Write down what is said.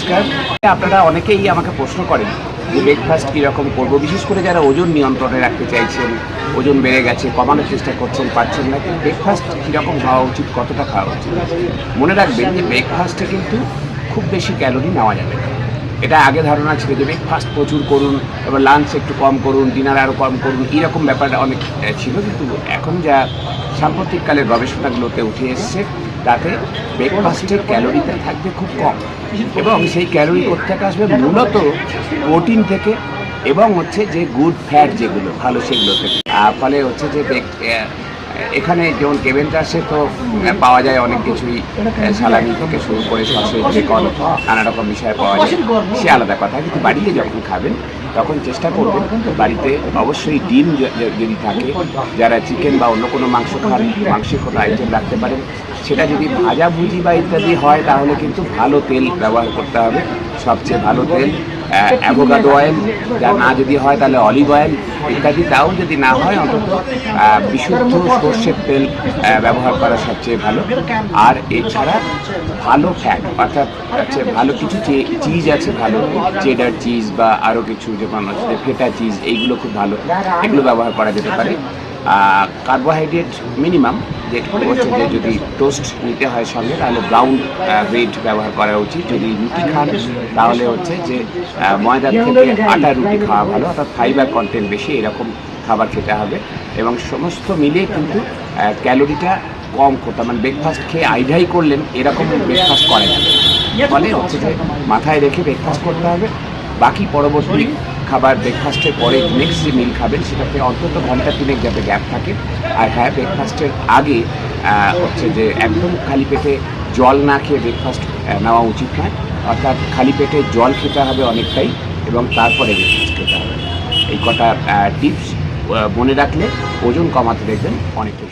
নমস্কার। আপনারা অনেকেই আমাকে প্রশ্ন করেন যে ব্রেকফাস্ট কীরকম করব, বিশেষ করে যারা ওজন নিয়ন্ত্রণে রাখতে চাইছেন, ওজন বেড়ে গেছে, কমানোর চেষ্টা করছেন, পারছেন না, কিন্তু ব্রেকফাস্ট কীরকম খাওয়া উচিত, কতটা খাওয়া উচিত। মনে রাখবেন যে ব্রেকফাস্টে কিন্তু খুব বেশি ক্যালোরি নেওয়া যাবে না। এটা আগে ধারণা ছিল যে ব্রেকফাস্ট প্রচুর করুন, এবার লাঞ্চ একটু কম করুন, ডিনার আরও কম করুন, এরকম ব্যাপারটা অনেক ছিল। কিন্তু এখন যা সাম্প্রতিককালের গবেষণাগুলোতে উঠে এসছে, তাতে ব্রেকফাস্টের ক্যালোরিটা থাকবে খুব কম, এবং সেই ক্যালোরি কোথেকে আসবে? মূলত প্রোটিন থেকে, এবং হচ্ছে যে গুড ফ্যাট যেগুলো ভালো সেগুলো থেকে। ফলে হচ্ছে যে এখানে যেমন কেভেন্টার্সে তো পাওয়া যায় অনেক কিছুই, সালামি থেকে শুরু করে সসেজ, চিকেন, নানা রকম বিষয় পাওয়া যায়, সে আলাদা কথা। কিন্তু বাড়িতে যখন খাবেন তখন চেষ্টা করবেন বাড়িতে অবশ্যই ডিম যদি থাকে, যারা চিকেন বা অন্য কোনো মাংস খান, মাংসের কোনো আইটেম রাখতে পারেন। সেটা যদি ভাজাভুজি বা ইত্যাদি হয় তাহলে কিন্তু ভালো তেল ব্যবহার করতে হবে, সবচেয়ে ভালো তেল অ্যাভোকাডো অয়েল, যা না যদি হয় তাহলে অলিভ অয়েল ইত্যাদি, তাও যদি না হয় অন্তত বিশুদ্ধ সর্ষের তেল ব্যবহার করা সবচেয়ে ভালো। আর এছাড়া ভালো ফ্যাট, অর্থাৎ হচ্ছে ভালো কিছু চিজ আছে, ভালো চেডার চিজ বা আরও কিছু যেমন হচ্ছে ফেটা চিজ, এইগুলো খুব ভালো, এগুলো ব্যবহার করা যেতে পারে। কার্বোহাইড্রেট মিনিমাম, যেটা হচ্ছে যে যদি টোস্ট নিতে হয় সঙ্গে তাহলে ব্রাউন ব্রেড ব্যবহার করা উচিত। যদি রুটি খান তাহলে হচ্ছে যে ময়দার থেকে আটা রুটি খাওয়া ভালো, অর্থাৎ ফাইবার কন্টেন্ট বেশি এরকম খাবার খেতে হবে। এবং সমস্ত মিলিয়ে কিন্তু ক্যালোরিটা কম করতে, মানে ব্রেকফাস্ট খেয়ে আইডাই করলেন এরকম ব্রেকফাস্ট করা যাবে। ফলে হচ্ছে যে মাথায় রেখে ব্রেকফাস্ট করতে হবে। বাকি পরবর্তী খাবার ব্রেকফাস্টের পরে নেক্সট যে মিল খাবেন সেটাতে অন্তত ঘন্টা 3 যাতে গ্যাপ থাকে। আর হ্যাঁ, ব্রেকফাস্টের আগে হচ্ছে যে একদম খালি পেটে জল না খেয়ে ব্রেকফাস্ট নেওয়া উচিত নয়, অর্থাৎ খালি পেটে জল খেতে হবে অনেকটাই, এবং তারপরে ব্রেকফাস্ট খেতে হবে। এই কটা টিপস মনে রাখলে ওজন কমাতে দেখবেন অনেকটাই।